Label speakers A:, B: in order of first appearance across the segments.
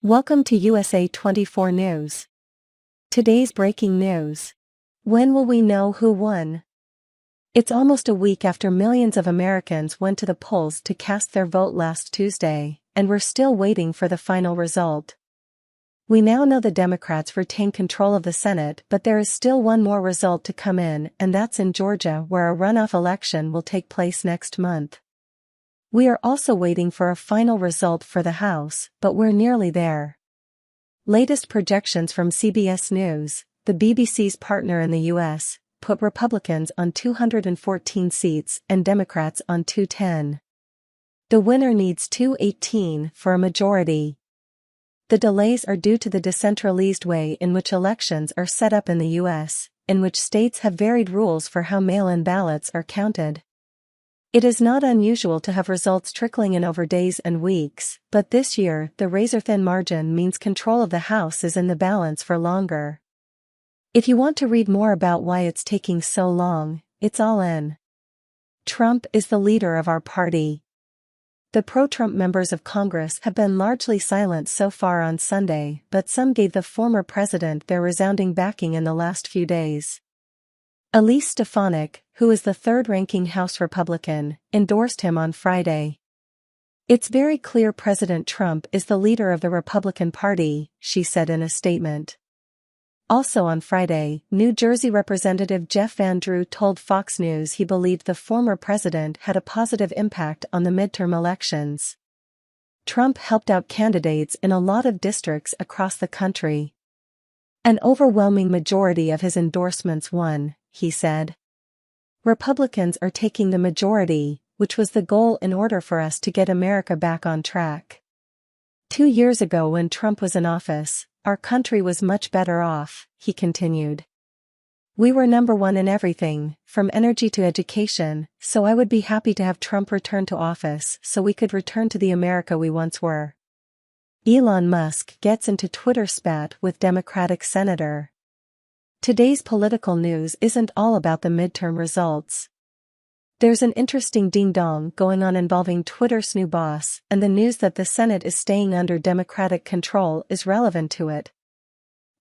A: Welcome to USA 24 News. Today's breaking news. When will we know who won? It's almost a week after millions of Americans went to the polls to cast their vote last Tuesday, and we're still waiting for the final result. We now know the Democrats retain control of the Senate, but there is still one more result to come in, and that's in Georgia, where a runoff election will take place next month. We are also waiting for a final result for the House, but we're nearly there. Latest projections from CBS News, the BBC's partner in the U.S., put Republicans on 214 seats and Democrats on 210. The winner needs 218 for a majority. The delays are due to the decentralized way in which elections are set up in the U.S., in which states have varied rules for how mail-in ballots are counted. It is not unusual to have results trickling in over days and weeks, but this year the razor-thin margin means control of the House is in the balance for longer. If you want to read more about why it's taking so long, it's all in. Trump is the leader of our party. The pro-Trump members of Congress have been largely silent so far on Sunday, but some gave the former president their resounding backing in the last few days. Elise Stefanik, who is the third-ranking House Republican, endorsed him on Friday. "It's very clear President Trump is the leader of the Republican Party," she said in a statement. Also on Friday, New Jersey Representative Jeff Van Drew told Fox News he believed the former president had a positive impact on the midterm elections. Trump helped out candidates in a lot of districts across the country. "An overwhelming majority of his endorsements won," he said. "Republicans are taking the majority, which was the goal in order for us to get America back on track. 2 years ago when Trump was in office, our country was much better off," he continued. "We were number one in everything, from energy to education, so I would be happy to have Trump return to office so we could return to the America we once were." Elon Musk gets into Twitter spat with Democratic Senator. Today's political news isn't all about the midterm results. There's an interesting ding-dong going on involving Twitter's new boss, and the news that the Senate is staying under Democratic control is relevant to it.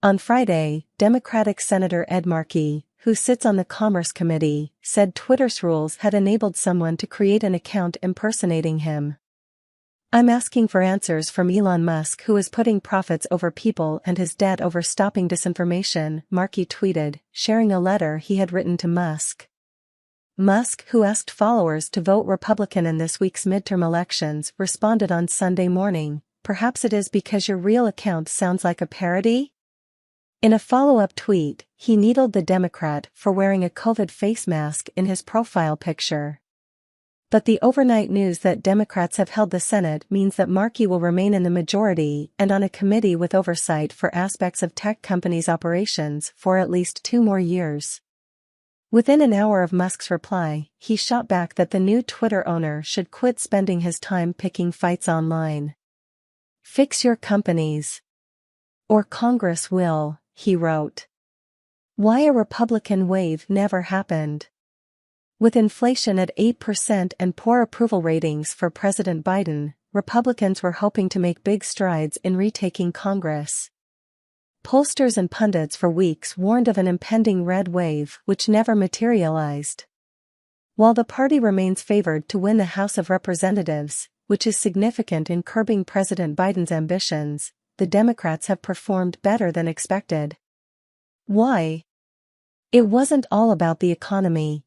A: On Friday, Democratic Senator Ed Markey, who sits on the Commerce Committee, said Twitter's rules had enabled someone to create an account impersonating him. "I'm asking for answers from Elon Musk, who is putting profits over people and his debt over stopping disinformation," Markey tweeted, sharing a letter he had written to Musk. Musk, who asked followers to vote Republican in this week's midterm elections, responded on Sunday morning, "Perhaps it is because your real account sounds like a parody?" In a follow-up tweet, he needled the Democrat for wearing a COVID face mask in his profile picture. But the overnight news that Democrats have held the Senate means that Markey will remain in the majority and on a committee with oversight for aspects of tech companies' operations for at least 2 more years. Within an hour of Musk's reply, he shot back that the new Twitter owner should quit spending his time picking fights online. "Fix your companies. Or Congress will," he wrote. Why a Republican wave never happened. With inflation at 8% and poor approval ratings for President Biden, Republicans were hoping to make big strides in retaking Congress. Pollsters and pundits for weeks warned of an impending red wave which never materialized. While the party remains favored to win the House of Representatives, which is significant in curbing President Biden's ambitions, the Democrats have performed better than expected. Why? It wasn't all about the economy.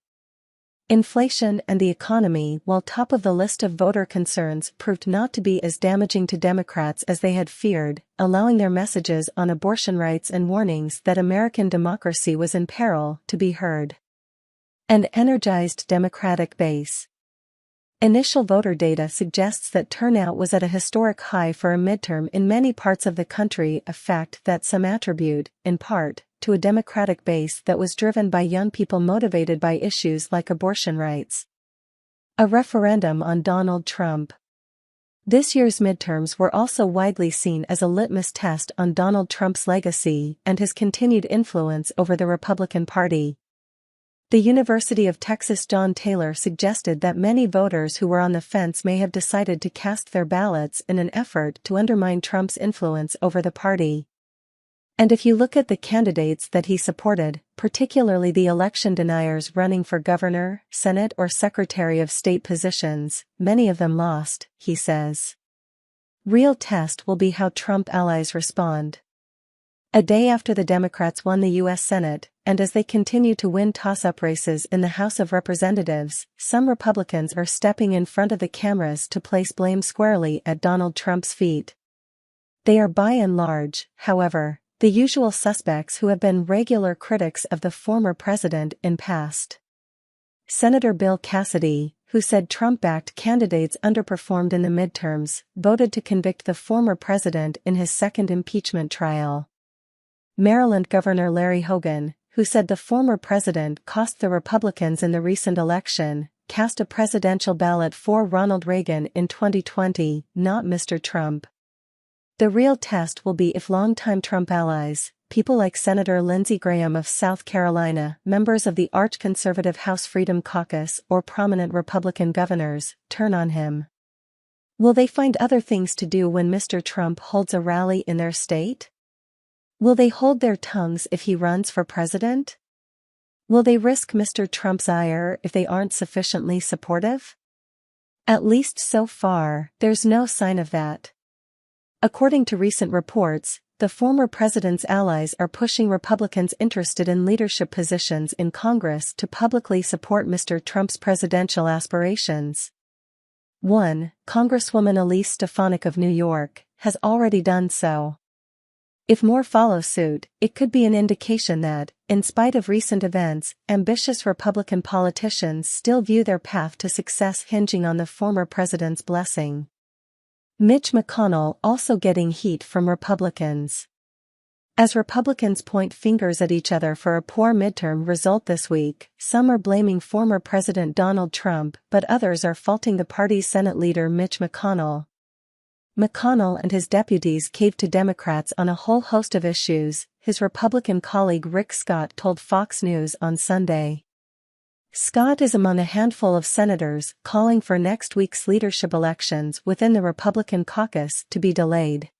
A: Inflation and the economy, while top of the list of voter concerns, proved not to be as damaging to Democrats as they had feared, allowing their messages on abortion rights and warnings that American democracy was in peril to be heard. An energized Democratic base. Initial voter data suggests that turnout was at a historic high for a midterm in many parts of the country, a fact that some attribute, in part, to a Democratic base that was driven by young people motivated by issues like abortion rights. A referendum on Donald Trump. This year's midterms were also widely seen as a litmus test on Donald Trump's legacy and his continued influence over the Republican Party. The University of Texas John Taylor suggested that many voters who were on the fence may have decided to cast their ballots in an effort to undermine Trump's influence over the party. And if you look at the candidates that he supported, particularly the election deniers running for governor, Senate or Secretary of State positions, many of them lost, he says. Real test will be how Trump allies respond. A day after the Democrats won the U.S. Senate, and as they continue to win toss-up races in the House of Representatives, some Republicans are stepping in front of the cameras to place blame squarely at Donald Trump's feet. They are by and large, however, the usual suspects who have been regular critics of the former president in past. Senator Bill Cassidy, who said Trump-backed candidates underperformed in the midterms, voted to convict the former president in his second impeachment trial. Maryland Governor Larry Hogan, who said the former president cost the Republicans in the recent election, cast a presidential ballot for Ronald Reagan in 2020, not Mr. Trump. The real test will be if longtime Trump allies, people like Senator Lindsey Graham of South Carolina, members of the arch-conservative House Freedom Caucus, or prominent Republican governors, turn on him. Will they find other things to do when Mr. Trump holds a rally in their state? Will they hold their tongues if he runs for president? Will they risk Mr. Trump's ire if they aren't sufficiently supportive? At least so far, there's no sign of that. According to recent reports, the former president's allies are pushing Republicans interested in leadership positions in Congress to publicly support Mr. Trump's presidential aspirations. 1. Congresswoman Elise Stefanik of New York has already done so. If more follow suit, it could be an indication that, in spite of recent events, ambitious Republican politicians still view their path to success hinging on the former president's blessing. Mitch McConnell also getting heat from Republicans. As Republicans point fingers at each other for a poor midterm result this week, some are blaming former President Donald Trump, but others are faulting the party's Senate leader Mitch McConnell. McConnell and his deputies caved to Democrats on a whole host of issues, his Republican colleague Rick Scott told Fox News on Sunday. Scott is among a handful of senators calling for next week's leadership elections within the Republican caucus to be delayed.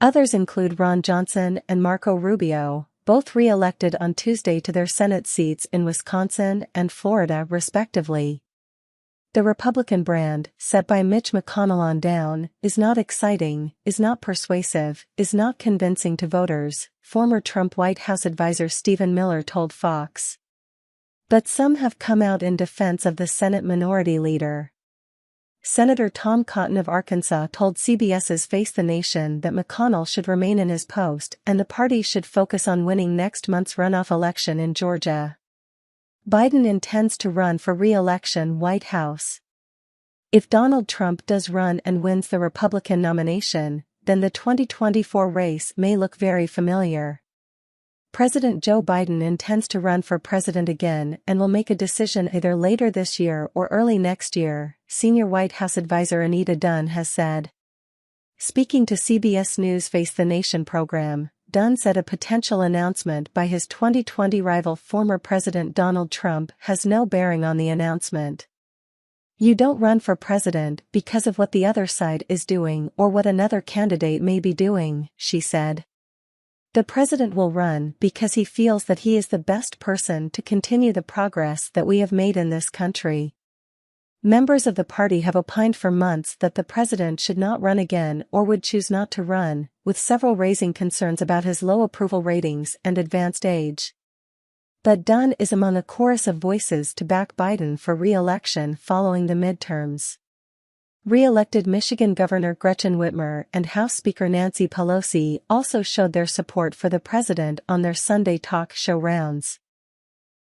A: Others include Ron Johnson and Marco Rubio, both re-elected on Tuesday to their Senate seats in Wisconsin and Florida respectively. The Republican brand, set by Mitch McConnell on down, is not exciting, is not persuasive, is not convincing to voters, former Trump White House advisor Stephen Miller told Fox. But some have come out in defense of the Senate Minority Leader. Senator Tom Cotton of Arkansas told CBS's Face the Nation that McConnell should remain in his post and the party should focus on winning next month's runoff election in Georgia. Biden intends to run for re-election White House. If Donald Trump does run and wins the Republican nomination, then the 2024 race may look very familiar. President Joe Biden intends to run for president again and will make a decision either later this year or early next year, senior White House advisor Anita Dunn has said. Speaking to CBS News' Face the Nation program, Dunn said a potential announcement by his 2020 rival former President Donald Trump has no bearing on the announcement. You don't run for president because of what the other side is doing or what another candidate may be doing, she said. The president will run because he feels that he is the best person to continue the progress that we have made in this country. Members of the party have opined for months that the president should not run again or would choose not to run, with several raising concerns about his low approval ratings and advanced age. But Dunn is among a chorus of voices to back Biden for re-election following the midterms. Re-elected Michigan Governor Gretchen Whitmer and House Speaker Nancy Pelosi also showed their support for the president on their Sunday talk show rounds.